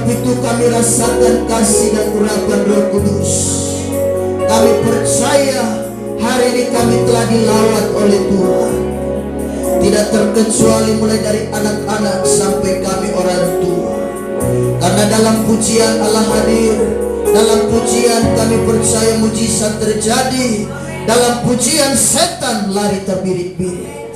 itu kami rasakan kasih dan urapan Roh Kudus. Kami percaya hari ini kami telah dilawat oleh Tuhan. Tidak terkecuali mulai dari anak-anak sampai kami orang tua. Karena dalam pujian Allah hadir. Dalam pujian kami percaya mujizat terjadi. Dalam pujian setan lari terbirit-birit.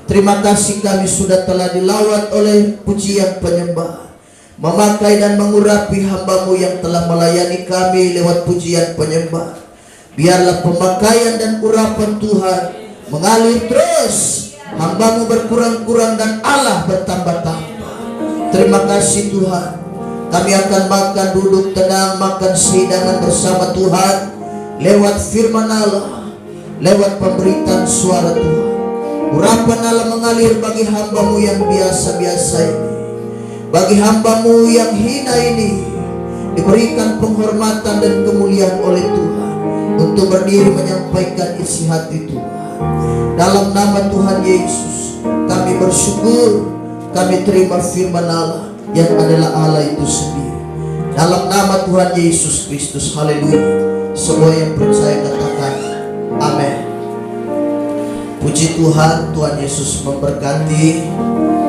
Terima kasih kami sudah telah dilawat oleh pujian penyembah. Memakai dan mengurapi hamba-Mu yang telah melayani kami lewat pujian penyembah. Biarlah pemakaian dan urapan Tuhan mengalir terus. Hamba-Mu berkurang-kurang dan Allah bertambah-tambah. Terima kasih Tuhan. Kami akan makan, duduk tenang, makan sehidangan bersama Tuhan lewat firman Allah, lewat pemberitaan suara Tuhan. Urapan Allah mengalir bagi hamba-Mu yang biasa-biasa ini. Bagi hamba-Mu yang hina ini diberikan penghormatan dan kemuliaan oleh Tuhan untuk berdiri menyampaikan isi hati Tuhan. Dalam nama Tuhan Yesus kami bersyukur. Kami terima firman Allah yang adalah Allah itu sendiri. Dalam nama Tuhan Yesus Kristus, haleluya. Semua yang percaya katakan amin. Puji Tuhan, Tuhan Yesus memberkati.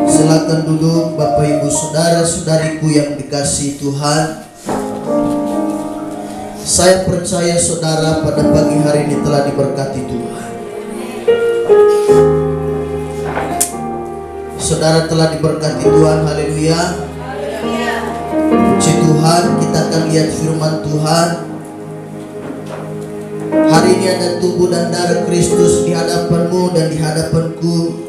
Silakan duduk Bapak Ibu Saudara-saudariku yang dikasihi Tuhan. Saya percaya saudara pada pagi hari ini telah diberkati Tuhan. Saudara telah diberkati Tuhan, haleluya. Puji Tuhan, kita akan lihat firman Tuhan. Hari ini ada tubuh dan darah Kristus di hadapanmu dan di hadapanku.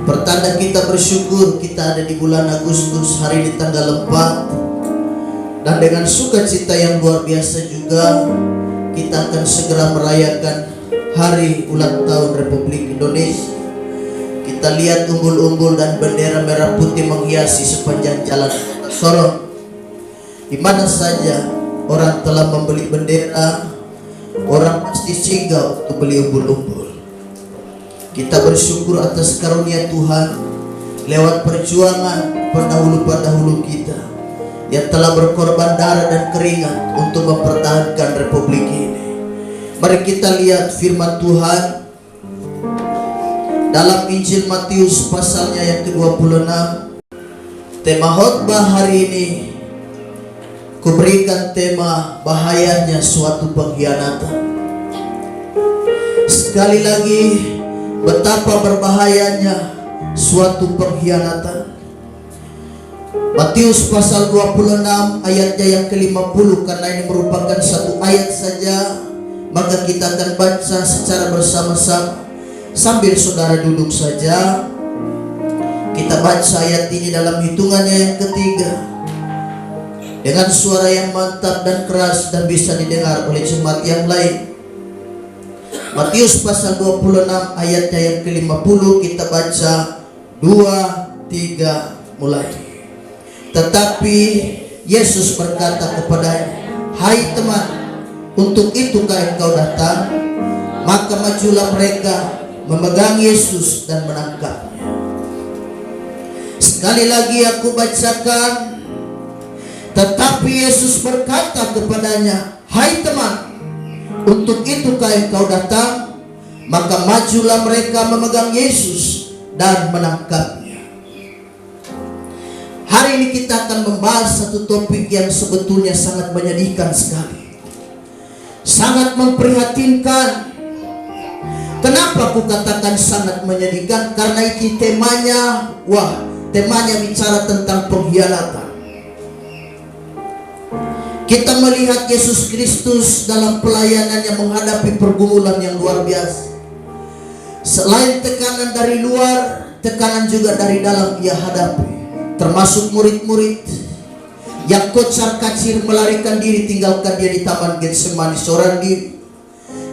Pertanda kita bersyukur kita ada di bulan Agustus, hari ini tanggal 4. Dan dengan sukacita yang luar biasa juga kita akan segera merayakan hari ulang tahun Republik Indonesia. Kita lihat umbul-umbul dan bendera merah putih menghiasi sepanjang jalan Sorong. Di mana saja orang telah membeli bendera, orang pasti singgah untuk beli umbul-umbul. Kita bersyukur atas karunia Tuhan lewat perjuangan pendahulu-pendahulu kita yang telah berkorban darah dan keringat untuk mempertahankan Republik ini. Mari kita lihat firman Tuhan dalam Injil Matius pasalnya yang ke-26. Tema khotbah hari ini kuberikan tema bahayanya suatu pengkhianatan. Sekali lagi, betapa berbahayanya suatu pengkhianatan. Matius pasal 26 ayatnya yang ke-50. Karena ini merupakan satu ayat saja, maka kita akan baca secara bersama-sama. Sambil saudara duduk saja, kita baca ayat ini dalam hitungannya yang ketiga dengan suara yang mantap dan keras dan bisa didengar oleh jemaat yang lain. Matius pasal 26 ayatnya yang ke-50, kita baca 2, 3 mulai. Tetapi Yesus berkata kepadanya, "Hai teman, untuk itukah engkau datang?" Maka majulah mereka memegang Yesus dan menangkapnya. Sekali lagi aku bacakan. Tetapi Yesus berkata kepadanya, "Hai teman, untuk itukah engkau datang?" Maka majulah mereka memegang Yesus dan menangkapnya. Hari ini kita akan membahas satu topik yang sebetulnya sangat menyedihkan sekali, sangat memprihatinkan. Kenapa aku katakan sangat menyedihkan? Karena ini temanya, temanya bicara tentang pengkhianatan. Kita melihat Yesus Kristus dalam pelayanannya menghadapi pergumulan yang luar biasa. Selain tekanan dari luar, tekanan juga dari dalam ia hadapi. Termasuk murid-murid yang kocar-kacir melarikan diri, tinggalkan dia di Taman Getsemani seorang diri.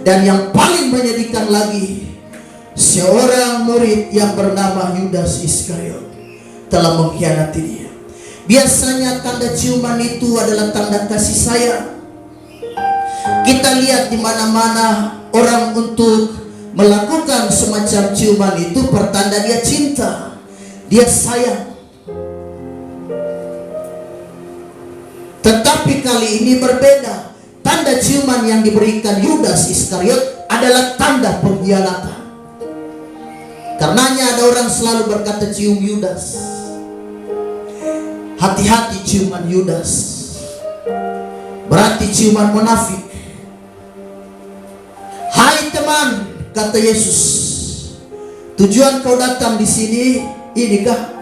Dan yang paling menyedihkan lagi, seorang murid yang bernama Yudas Iskariot telah mengkhianati dia. Biasanya tanda ciuman itu adalah tanda kasih sayang. Kita lihat di mana-mana orang untuk melakukan semacam ciuman itu pertanda dia cinta, dia sayang. Tetapi kali ini berbeda. Tanda ciuman yang diberikan Yudas Iskariot adalah tanda pengkhianatan. Karenanya ada orang selalu berkata cium Yudas. Hati-hati ciuman Yudas, berarti ciuman munafik. Hai teman, kata Yesus, tujuan kau datang di sini inikah?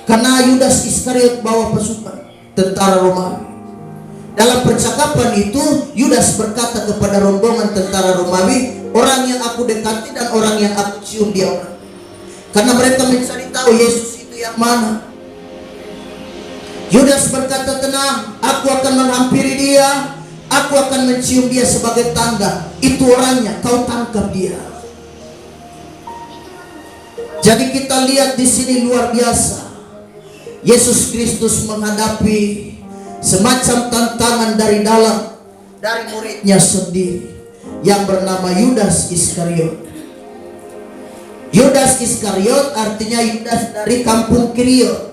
Karena Yudas Iskariot bawa pasukan tentara Romawi. Dalam percakapan itu Yudas berkata kepada rombongan tentara Romawi, orang yang aku dekati dan orang yang aku cium dia orang. Karena mereka mencari tahu Yesus itu yang mana. Yudas berkata, tenang, aku akan menghampiri dia, aku akan mencium dia sebagai tanda. Itu orangnya, kau tangkap dia. Jadi kita lihat di sini luar biasa. Yesus Kristus menghadapi semacam tantangan dari dalam, dari muridnya sendiri yang bernama Yudas Iskariot. Yudas Iskariot artinya Yudas dari kampung Keriot.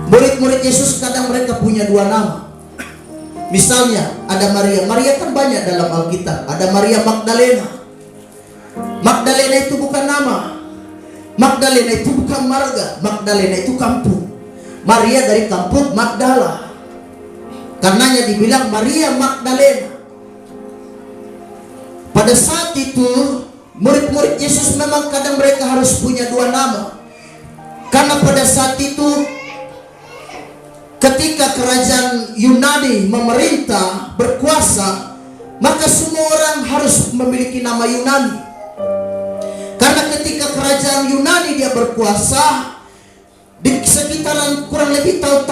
Murid-murid Yesus kadang mereka punya dua nama. Misalnya ada Maria. Maria kan banyak dalam Alkitab. Ada Maria Magdalena. Magdalena itu bukan nama. Magdalena itu bukan marga. Magdalena itu kampung. Maria dari kampung Magdala. Karenanya dibilang Maria Magdalena. Pada saat itu murid-murid Yesus memang kadang mereka harus punya dua nama. Karena pada saat itu ketika kerajaan Yunani memerintah, berkuasa, maka semua orang harus memiliki nama Yunani. Karena ketika kerajaan Yunani dia berkuasa, di sekitaran kurang lebih tahun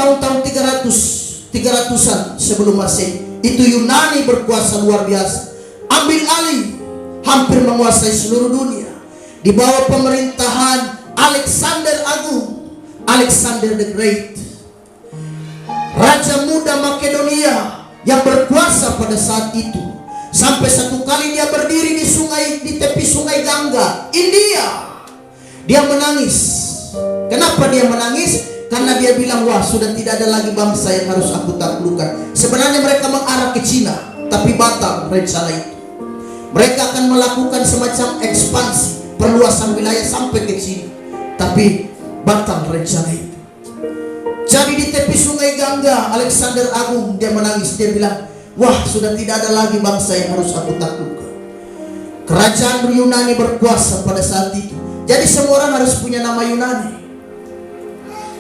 300-an sebelum Masehi, itu Yunani berkuasa luar biasa. Ambil alih, hampir menguasai seluruh dunia. Di bawah pemerintahan Alexander Agung, Alexander the Great, raja muda Makedonia yang berkuasa pada saat itu. Sampai satu kali dia berdiri di tepi sungai Gangga, India. Dia menangis. Kenapa dia menangis? Karena dia bilang, wah, sudah tidak ada lagi bangsa yang harus aku taklukkan. Sebenarnya mereka mengarah ke Cina, tapi batal rencana itu. Mereka akan melakukan semacam ekspansi, perluasan wilayah sampai ke Cina, tapi batal rencana itu. Jadi di tepi sungai Gangga, Alexander Agung dia menangis. Dia bilang, wah, sudah tidak ada lagi bangsa yang harus aku taklukkan. Kerajaan Yunani berkuasa pada saat itu. Jadi semua orang harus punya nama Yunani.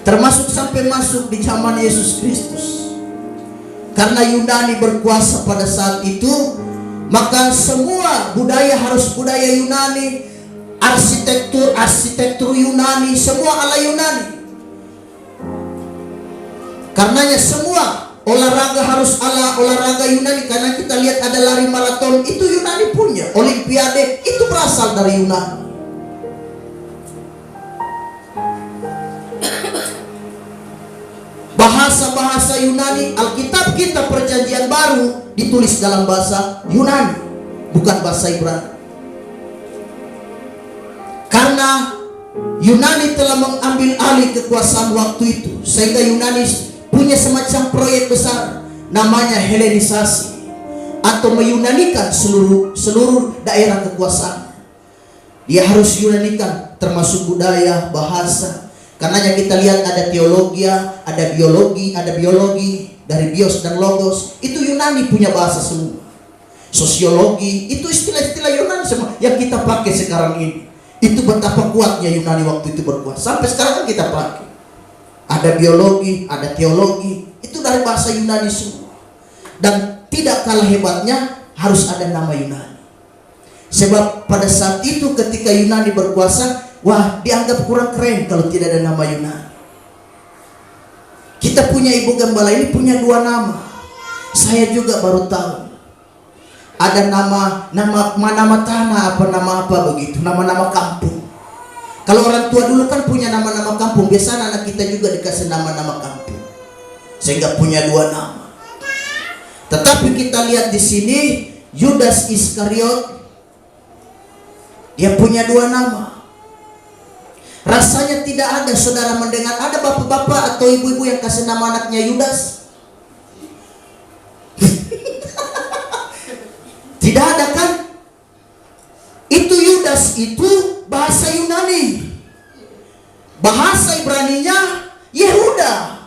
Termasuk sampai masuk di zaman Yesus Kristus. Karena Yunani berkuasa pada saat itu, maka semua budaya harus budaya Yunani. Arsitektur Yunani, semua ala Yunani. Karenanya semua olahraga harus ala olahraga Yunani. Karena kita lihat ada lari maraton, itu Yunani punya. Olimpiade itu berasal dari Yunani. Bahasa-bahasa Yunani, Alkitab kita Perjanjian Baru ditulis dalam bahasa Yunani, bukan bahasa Ibrani. Karena Yunani telah mengambil alih kekuasaan waktu itu, sehingga Yunani punya semacam proyek besar namanya Helenisasi, atau meYunanikan seluruh daerah kekuasaan. Dia harus Yunanikan termasuk budaya, bahasa. Karenanya kita lihat ada teologi, ada biologi dari bios dan logos. Itu Yunani punya bahasa semua. Sosiologi itu istilah-istilah Yunani semua yang kita pakai sekarang ini. Itu betapa kuatnya Yunani waktu itu berkuasa. Sampai sekarang kan kita pakai. Ada biologi, ada teologi, itu dari bahasa Yunani semua. Dan tidak kalah hebatnya harus ada nama Yunani. Sebab pada saat itu ketika Yunani berkuasa, wah, dianggap kurang keren kalau tidak ada nama Yunani. Kita punya Ibu Gembala ini punya dua nama. Saya juga baru tahu. Ada nama tanah, nama begitu, nama-nama kampung. Kalau orang tua dulu kan punya nama-nama kampung, biasanya anak kita juga dikasih nama-nama kampung, sehingga punya dua nama. Tetapi kita lihat di sini Yudas Iskariot, dia punya dua nama. Rasanya tidak ada saudara mendengar ada bapak-bapak atau ibu-ibu yang kasih nama anaknya Yudas. Tidak ada kan? Itu Yudas itu bahasa Yunani. Bahasa Ibraninya Yehuda.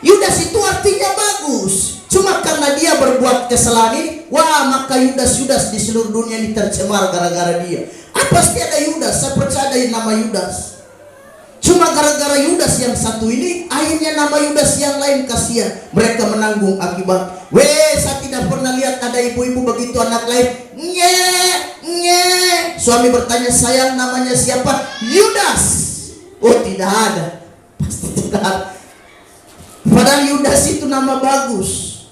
Yudas itu artinya bagus. Cuma karena dia berbuat kesalahan ini, wah maka Yudas di seluruh dunia ini tercemar gara-gara dia. Pasti ada Yudas, saya percaya ada nama Yudas. Cuma gara-gara Yudas yang satu ini, akhirnya nama Yudas yang lain kasihan. Mereka menanggung akibat. Saya tidak pernah lihat ada ibu-ibu begitu anak lain. Suami bertanya, sayang namanya siapa? Yudas. Oh tidak ada. Pasti tidak ada. Padahal Yudas itu nama bagus.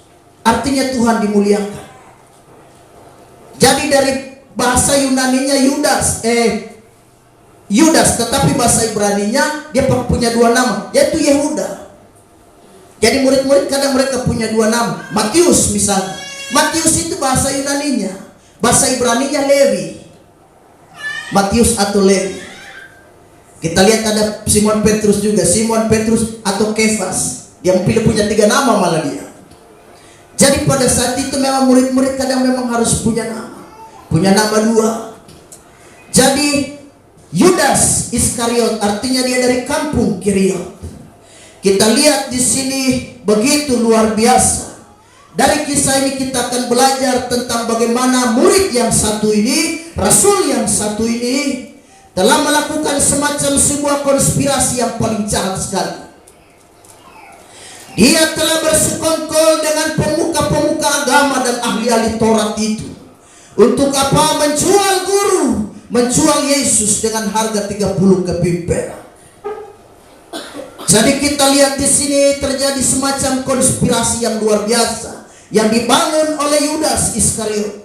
Artinya Tuhan dimuliakan. Jadi dari bahasa Yunaninya Yudas, tetapi bahasa Ibraninya dia punya dua nama, yaitu Yehuda. Jadi murid-murid kadang mereka punya dua nama. Matius misalnya. Matius itu bahasa Yunaninya, bahasa Ibraninya Lewi. Matius atau Lewi. Kita lihat ada Simon Petrus juga, Simon Petrus atau Kefas. Dia punya 3 nama malah dia. Jadi pada saat itu memang murid-murid kadang memang harus punya nama. Punya nama 2. Jadi Yudas Iskariot artinya dia dari kampung Kiriot. Kita lihat di sini begitu luar biasa. Dari kisah ini kita akan belajar tentang bagaimana murid yang satu ini, rasul yang satu ini telah melakukan semacam sebuah konspirasi yang paling jahat sekali. Dia telah bersekongkol dengan pemuka-pemuka agama dan ahli-ahli Taurat itu. Untuk apa? Menjual guru, menjual Yesus dengan harga 30 keping perak. Jadi kita lihat di sini terjadi semacam konspirasi yang luar biasa yang dibangun oleh Yudas Iskariot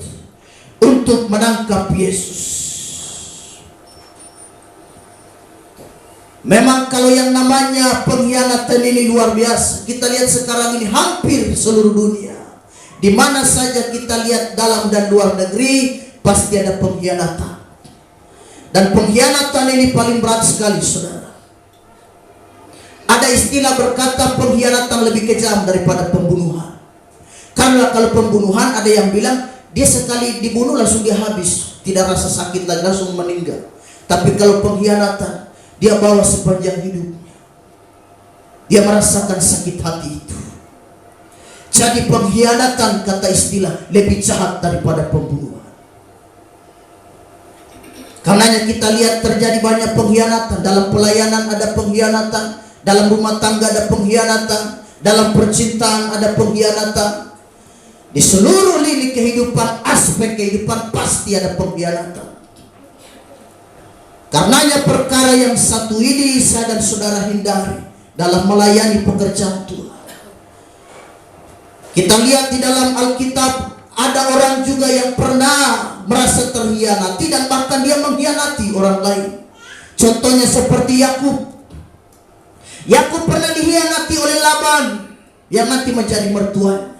untuk menangkap Yesus. Memang kalau yang namanya pengkhianatan ini luar biasa. Kita lihat sekarang ini hampir seluruh dunia. Di mana saja kita lihat dalam dan luar negeri pasti ada pengkhianatan. Dan pengkhianatan ini paling berat sekali saudara. Ada istilah berkata pengkhianatan lebih kejam daripada pembunuhan. Karena kalau pembunuhan ada yang bilang dia sekali dibunuh langsung dia habis, tidak rasa sakit lagi, langsung meninggal. Tapi kalau pengkhianatan dia bawa sepanjang hidupnya. Dia merasakan sakit hati itu. Jadi pengkhianatan kata istilah lebih jahat daripada pembunuhan. Karenanya kita lihat terjadi banyak pengkhianatan. Dalam pelayanan ada pengkhianatan, dalam rumah tangga ada pengkhianatan, dalam percintaan ada pengkhianatan. Di seluruh lini kehidupan, aspek kehidupan pasti ada pengkhianatan. Karenanya perkara yang satu ini saya dan saudara hindari dalam melayani pekerjaan Tuhan. Kita lihat di dalam Alkitab ada orang juga yang pernah merasa terhianati dan bahkan dia mengkhianati orang lain. Contohnya seperti Yakub. Yakub pernah dikhianati oleh Laban yang nanti menjadi mertuanya.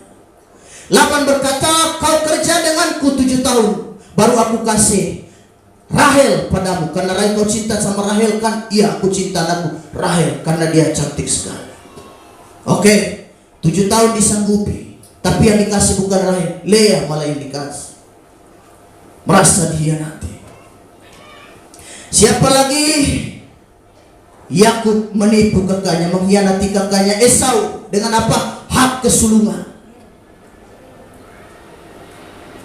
Laban berkata, kau kerja denganku 7 tahun baru aku kasih Rahel padamu. Karena Rahel kau cinta sama Rahel kan? Iya aku cinta anakku Rahel karena dia cantik sekali. Oke, 7 tahun disanggupi. Tapi yang dikasih bukan Rahel, Lea malah yang dikasih. Merasa dikhianati. Siapa lagi? Yakub menipu kakaknya, mengkhianati kakaknya Esau. Dengan apa? Hak kesulungan.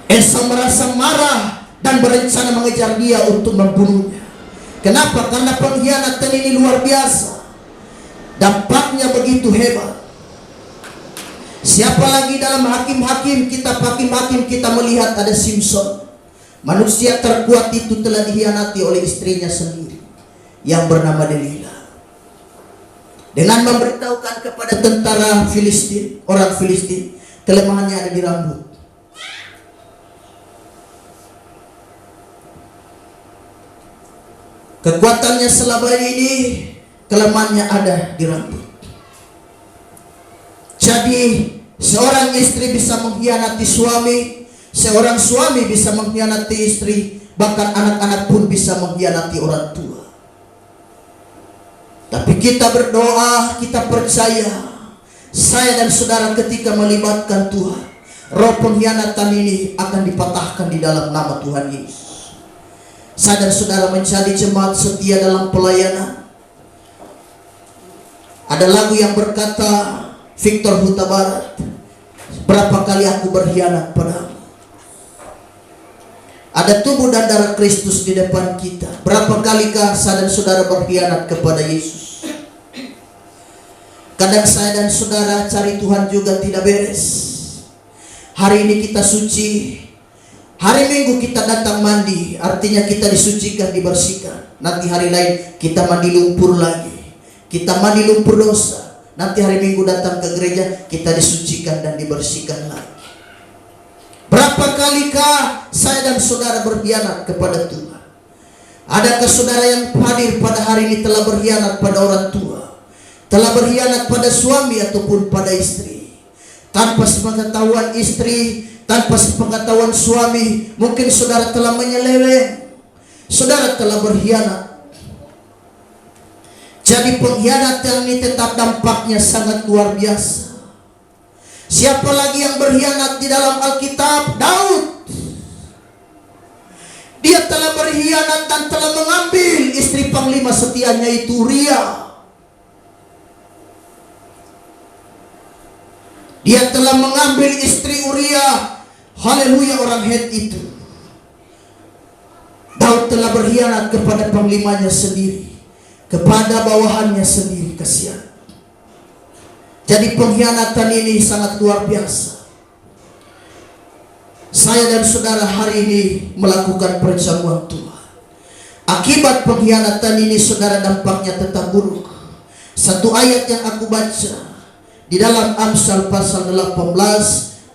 Esau merasa marah dan berencana mengejar dia untuk membunuhnya. Kenapa? Karena pengkhianatan ini luar biasa. Dampaknya begitu hebat. Siapa lagi dalam hakim-hakim, kitab hakim-hakim kita melihat ada Simson. Manusia terkuat itu telah dikhianati oleh istrinya sendiri yang bernama Delilah. Dengan memberitahukan kepada tentara Filistin, orang Filistin, kelemahannya ada di rambut. Kekuatannya selama ini, kelemahannya ada di rambut. Jadi seorang istri bisa mengkhianati suami, seorang suami bisa mengkhianati istri, bahkan anak-anak pun bisa mengkhianati orang tua. Tapi kita berdoa, kita percaya, saya dan saudara ketika melibatkan Tuhan, roh pengkhianatan ini akan dipatahkan di dalam nama Tuhan Yesus. Saya dan saudara menjadi jemaat setia dalam pelayanan. Ada lagu yang berkata, Victor Huta Barat, berapa kali aku berkhianat padamu. Ada tubuh dan darah Kristus di depan kita. Berapa kalikah saya dan saudara berkhianat kepada Yesus? Kadang saya dan saudara cari Tuhan juga tidak beres. Hari ini kita suci, hari Minggu kita datang mandi, artinya kita disucikan, dibersihkan. Nanti hari lain kita mandi lumpur lagi, kita mandi lumpur dosa. Nanti hari Minggu datang ke gereja, kita disucikan dan dibersihkan lagi. Berapa kalikah saya dan saudara berkhianat kepada Tuhan? Adakah saudara yang hadir pada hari ini telah berkhianat pada orang tua, telah berkhianat pada suami ataupun pada istri? Tanpa sepengetahuan istri, tanpa sepengetahuan suami, mungkin saudara telah menyeleweng, saudara telah berkhianat. Jadi pengkhianatan ini tetap dampaknya sangat luar biasa. Siapa lagi yang berkhianat di dalam Alkitab? Daud. Dia telah berkhianat dan telah mengambil istri panglima setianya itu Uria. Dia telah mengambil istri Uria, haleluya, orang Het itu. Daud telah berkhianat kepada panglimanya sendiri, kepada bawahannya sendiri, kasihan. Jadi pengkhianatan ini sangat luar biasa. Saya dan saudara hari ini melakukan perjamuan Tuhan. Akibat pengkhianatan ini saudara dampaknya tetap buruk. Satu ayat yang aku baca di dalam Amsal pasal 18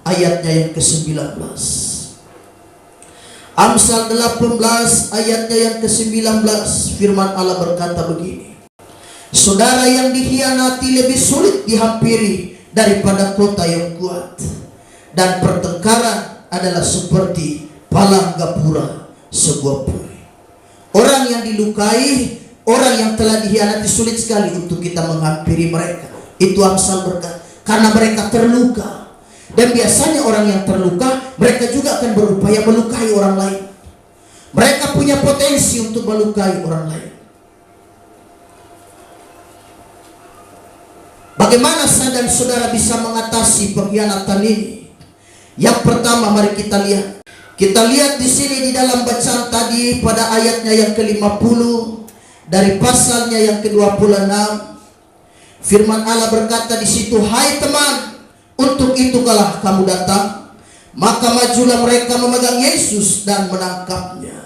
ayatnya yang ke-19. Amsal 18 ayatnya yang ke-19, firman Allah berkata begini. Saudara yang dikhianati lebih sulit dihampiri daripada kota yang kuat, dan pertengkaran adalah seperti palang gapura sebuah puri. Orang yang dilukai, orang yang telah dikhianati, sulit sekali untuk kita menghampiri mereka. Itu Amsal berkata, karena mereka terluka. Dan biasanya orang yang terluka, mereka juga akan berupaya melukai orang lain. Mereka punya potensi untuk melukai orang lain. Bagaimana saya dan saudara bisa mengatasi pengkhianatan ini? Yang pertama, mari kita lihat. Kita lihat di sini di dalam bacaan tadi pada ayatnya yang ke-50 dari pasalnya yang ke-26. Firman Allah berkata di situ, hai teman, untuk itu kalah kamu datang. Maka majulah mereka memegang Yesus dan menangkapnya.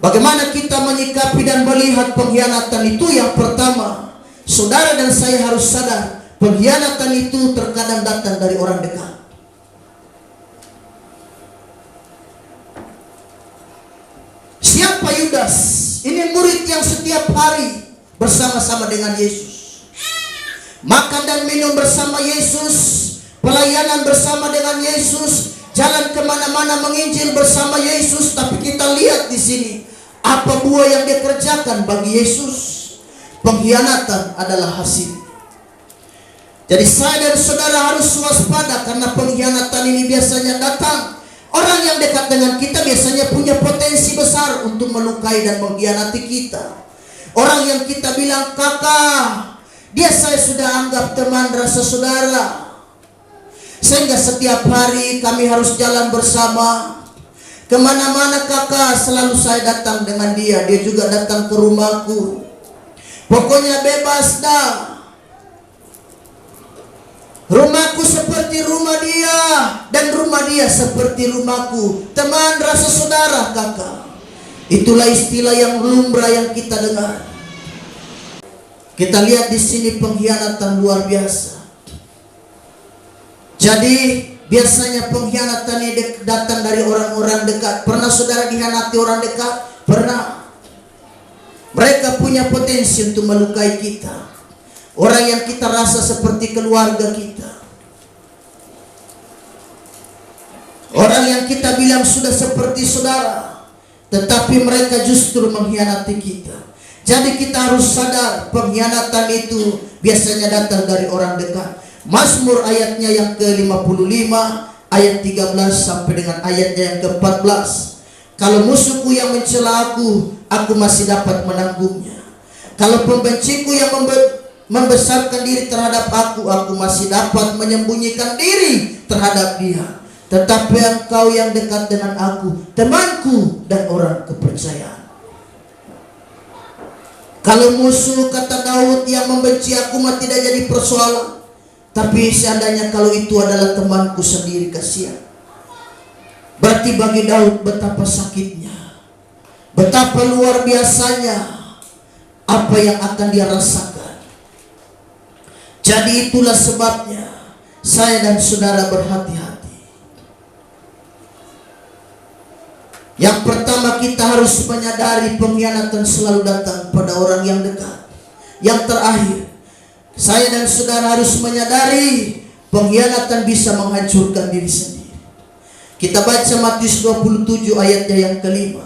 Bagaimana kita menyikapi dan melihat pengkhianatan itu? Yang pertama, saudara dan saya harus sadar, pengkhianatan itu terkadang datang dari orang dekat. Siapa Yudas? Ini murid yang setiap hari bersama-sama dengan Yesus, makan dan minum bersama Yesus, pelayanan bersama dengan Yesus, jalan kemana-mana menginjil bersama Yesus. Tapi kita lihat di sini, apa buah yang dia kerjakan bagi Yesus? Pengkhianatan adalah hasil. Jadi saya dan saudara harus waspada, karena pengkhianatan ini biasanya datang. Orang yang dekat dengan kita biasanya punya potensi besar untuk melukai dan mengkhianati kita. Orang yang kita bilang kakak, dia saya sudah anggap teman rasa saudara, sehingga setiap hari kami harus jalan bersama. Kemana-mana kakak, selalu saya datang dengan dia, dia juga datang ke rumahku. Pokoknya bebas dah. Rumahku seperti rumah dia, dan rumah dia seperti rumahku. Teman rasa saudara, kakak. Itulah istilah yang lumrah yang kita dengar. Kita lihat di sini pengkhianatan luar biasa. Jadi biasanya pengkhianatan ini datang dari orang-orang dekat. Pernah saudara dikhianati orang dekat? Pernah. Mereka punya potensi untuk melukai kita. Orang yang kita rasa seperti keluarga kita, orang yang kita bilang sudah seperti saudara, tetapi mereka justru mengkhianati kita. Jadi kita harus sadar pengkhianatan itu biasanya datang dari orang dekat. Mazmur ayatnya yang ke-55 ayat 13 sampai dengan ayatnya yang ke-14. Kalau musuhku yang mencela aku masih dapat menanggungnya. Kalau pembenciku yang membesarkan diri terhadap aku masih dapat menyembunyikan diri terhadap dia. Tetapi engkau yang dekat dengan aku, temanku dan orang kepercayaan. Kalau musuh, kata Daud, yang membenci aku mah tidak jadi persoalan. Tapi seandainya kalau itu adalah temanku sendiri, kasihan. Berarti bagi Daud betapa sakitnya, betapa luar biasanya apa yang akan dia rasakan. Jadi itulah sebabnya saya dan saudara berhati-hati. Yang pertama, kita harus menyadari pengkhianatan selalu datang pada orang yang dekat. Yang terakhir, saya dan saudara harus menyadari pengkhianatan bisa menghancurkan diri sendiri. Kita baca Matius 27 ayatnya yang ke-5.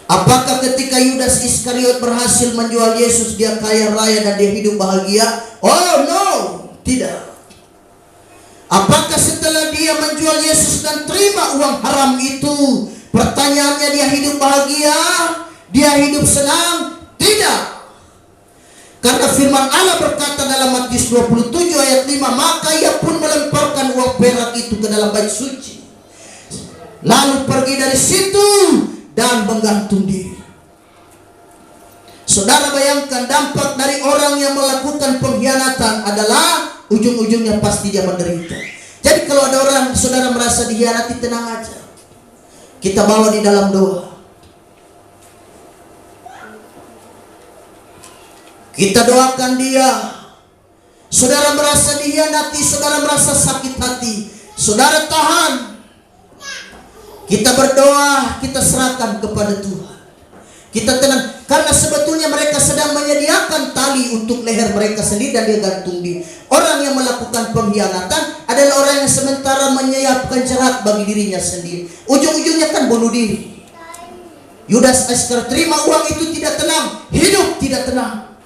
Apakah ketika Yudas Iskariot berhasil menjual Yesus dia kaya raya dan dia hidup bahagia? Oh no, tidak. Apakah setelah dia menjual Yesus dan terima uang haram itu, pertanyaannya dia hidup bahagia? Dia hidup senang? Tidak. Karena firman Allah berkata dalam Matius 27 ayat 5, maka ia pun melemparkan uang perak itu ke dalam bait suci, lalu pergi dari situ dan menggantung diri. Saudara bayangkan, dampak dari orang yang melakukan pengkhianatan adalah ujung-ujungnya pasti dia menderita. Jadi kalau ada orang saudara merasa dikhianati, tenang aja. Kita bawa di dalam doa. Kita doakan dia. Saudara merasa dikhianati, saudara merasa sakit hati, saudara tahan. Kita berdoa, kita serahkan kepada Tuhan. Kita tenang, karena sebetulnya mereka sedang menyediakan tali untuk leher mereka sendiri dan dia gantung diri. Orang yang melakukan pengkhianatan adalah orang yang sementara menyiapkan jerat bagi dirinya sendiri. Ujung-ujungnya kan bunuh diri. Yudas Iskariot terima uang itu tidak tenang, hidup tidak tenang.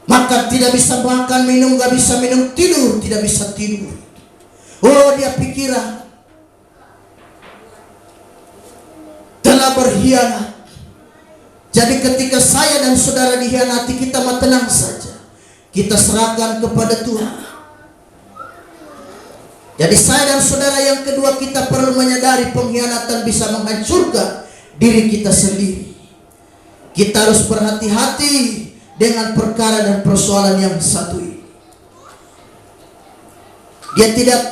Makan tidak bisa makan, minum gak bisa minum, tidur tidak bisa tidur. Oh, dia pikiran telah berkhianat. Jadi ketika saya dan saudara dikhianati, kita mah tenang saja. Kita serahkan kepada Tuhan. Jadi saya dan saudara yang kedua, kita perlu menyadari pengkhianatan bisa menghancurkan diri kita sendiri. Kita harus berhati-hati dengan perkara dan persoalan yang satu ini.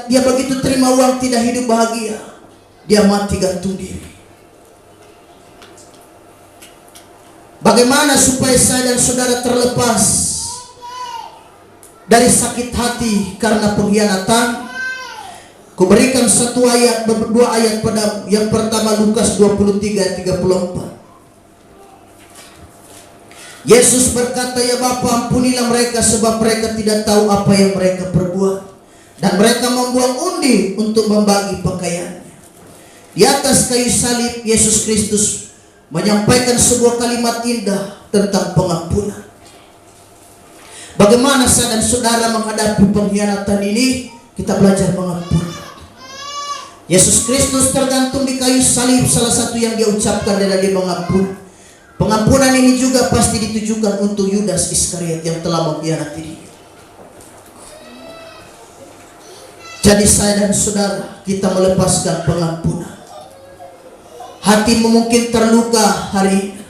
Dia begitu terima uang tidak hidup bahagia, dia mati gantung diri. Bagaimana supaya saya dan saudara terlepas dari sakit hati karena pengkhianatan? Kuberikan satu ayat, dua ayat pada yang pertama, Lukas 23 ayat 34. Yesus berkata, ya Bapa, ampunilah mereka sebab mereka tidak tahu apa yang mereka perbuat. Dan mereka membuang undi untuk membagi pakaiannya. Di atas kayu salib, Yesus Kristus menyampaikan sebuah kalimat indah tentang pengampunan. Bagaimana saya dan saudara menghadapi pengkhianatan ini? Kita belajar mengampuni. Yesus Kristus tergantung di kayu salib, salah satu yang dia ucapkan adalah dia mengampuni. Pengampunan ini juga pasti ditujukan untuk Yudas Iskariot yang telah mengkhianati dia. Jadi saya dan saudara, kita melepaskan pengampunan. Hatimu mungkin terluka hari ini.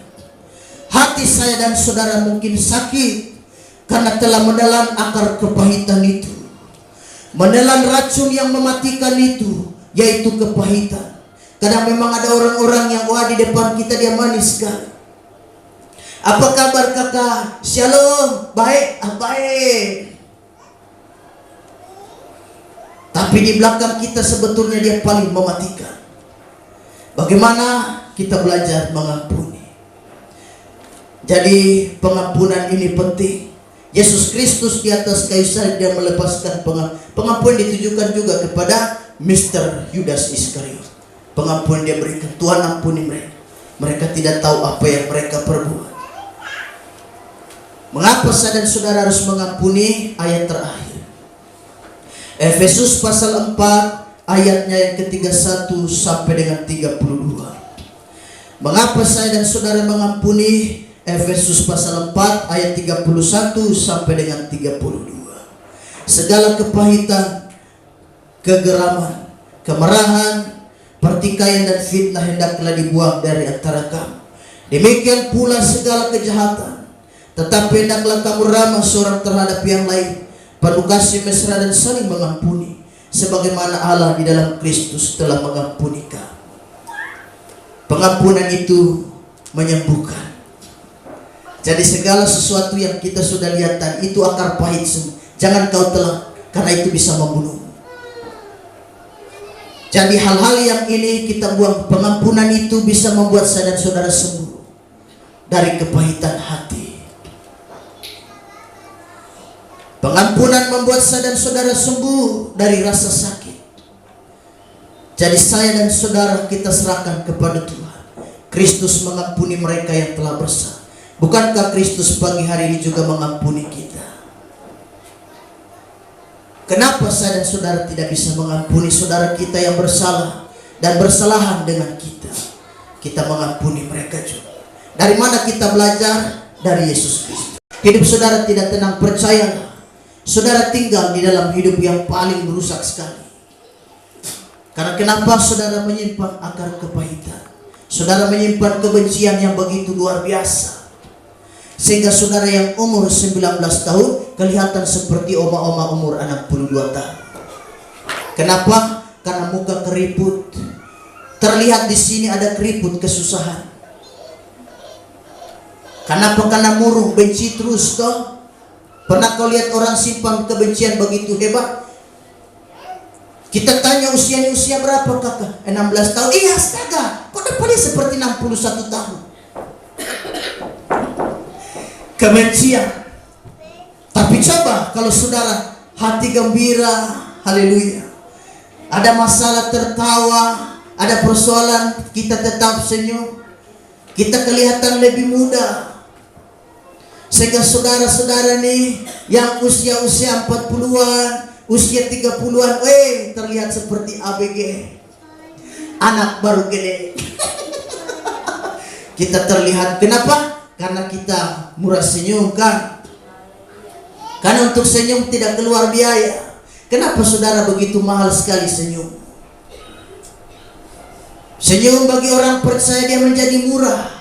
Hati saya dan saudara mungkin sakit karena telah menelan akar kepahitan itu, menelan racun yang mematikan itu, yaitu kepahitan. Karena memang ada orang-orang yang di depan kita dia manis sekali. Apa kabar kakak? Shalom, baik, baik. Tapi di belakang kita sebetulnya dia paling mematikan. Bagaimana kita belajar mengampuni? Jadi pengampunan ini penting. Yesus Kristus di atas kayu salib dia melepaskan pengampunan ditujukan juga kepada Mr. Yudas Iskariot. pengampunan dia berikan. Tuhan ampuni mereka. Mereka tidak tahu apa yang mereka perbuat. Mengapa saya dan saudara harus mengampuni? Ayat terakhir, Efesus pasal 4 ayatnya yang ke-31 sampai dengan 32. Mengapa saya dan saudara mengampuni? Efesus pasal 4 ayat 31 sampai dengan 32. Segala kepahitan, kegeraman, kemarahan, pertikaian dan fitnah hendaklah dibuang dari antara kamu. Demikian pula segala kejahatan. Tetapi hendaklah kamu ramah seorang terhadap yang lain, penuh kasih mesra dan saling mengampuni, sebagaimana Allah di dalam Kristus telah mengampuni kamu. Pengampunan itu menyembuhkan. Jadi segala sesuatu yang kita sudah lihat tadi itu akar pahit semua. Jangan kau telan, karena itu bisa membunuh. Jadi hal-hal yang ini kita buang. Pengampunan itu bisa membuat saya dan saudara sembuh dari kepahitan hati. Pengampunan membuat saya dan saudara sembuh dari rasa sakit. Jadi saya dan saudara kita serahkan kepada Tuhan. Kristus mengampuni mereka yang telah bersalah. Bukankah Kristus pagi hari ini juga mengampuni kita? Kenapa saya dan saudara tidak bisa mengampuni saudara kita yang bersalah dan bersalahan dengan kita? Kita mengampuni mereka juga. Dari mana kita belajar? Dari Yesus Kristus. Hidup saudara tidak tenang, percayalah. Saudara tinggal di dalam hidup yang paling merusak sekali. Karena kenapa saudara menyimpan akar kepahitan? Saudara menyimpan kebencian yang begitu luar biasa. Sehingga saudara yang umur 19 tahun kelihatan seperti oma-oma umur 62 tahun. Kenapa? Karena muka keriput. Terlihat di sini ada keriput kesusahan. Kenapa? Karena murung, benci terus toh. Pernah kau lihat orang simpan kebencian begitu hebat? Kita tanya usianya usia berapa kakak? 16 tahun. Iya astaga, kok depannya seperti 61 tahun. Kebencian. Tapi coba kalau saudara hati gembira, haleluya. Ada masalah tertawa, ada persoalan kita tetap senyum. Kita kelihatan lebih muda. Sehingga saudara-saudara nih yang usia-usia 40-an, usia 30-an, terlihat seperti ABG. Anak baru gede. Kita terlihat, kenapa? Karena kita murah senyum kan. Karena untuk senyum tidak keluar biaya. Kenapa saudara begitu mahal sekali senyum? Senyum bagi orang percaya dia menjadi murah.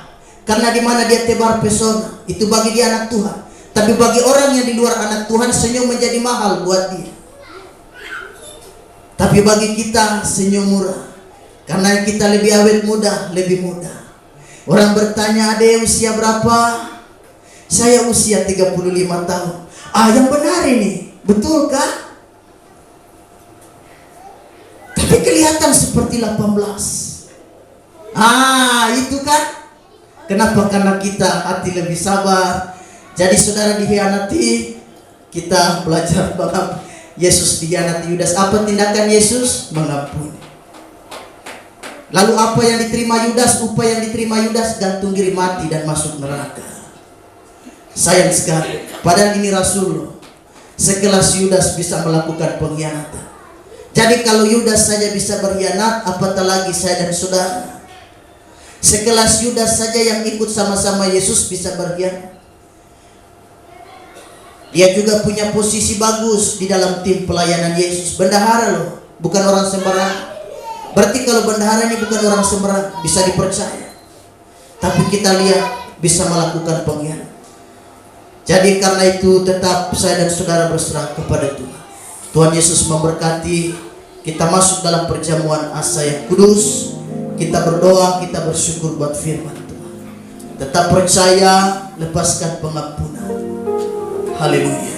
Karena di mana dia tebar pesona, itu bagi dia anak Tuhan. Tapi bagi orang yang di luar anak Tuhan, senyum menjadi mahal buat dia. Tapi bagi kita senyum murah. Karena kita lebih awet muda, lebih muda. Orang bertanya, adek usia berapa? Saya usia 35 tahun. Yang benar ini, betul kah? Tapi kelihatan seperti 18. Itu kan? Kenapa? Karena kita hati lebih sabar. Jadi saudara dikhianati, kita belajar bahwa Yesus dikhianati Yudas. Apa tindakan Yesus? Mengampuni. Lalu apa yang diterima Yudas? Upah yang diterima Yudas gantung diri mati dan masuk neraka. Sayang sekali. Padahal ini Rasul. Sekelas Yudas bisa melakukan pengkhianatan. Jadi kalau Yudas saja bisa berkhianat, apatah lagi saya dan saudara. Sekelas Yudas saja yang ikut sama-sama Yesus bisa berkhianat. Dia juga punya posisi bagus di dalam tim pelayanan Yesus. Bendahara loh, bukan orang sembarangan. Berarti kalau bendahara ini bukan orang sembarangan, bisa dipercaya. Tapi kita lihat bisa melakukan pengkhianat. Jadi karena itu tetap saya dan saudara berserah kepada Tuhan. Tuhan Yesus memberkati. Kita masuk dalam perjamuan asa yang kudus. Kita berdoa, kita bersyukur buat firman Tuhan. Tetap percaya, lepaskan pengampunan. Haleluya.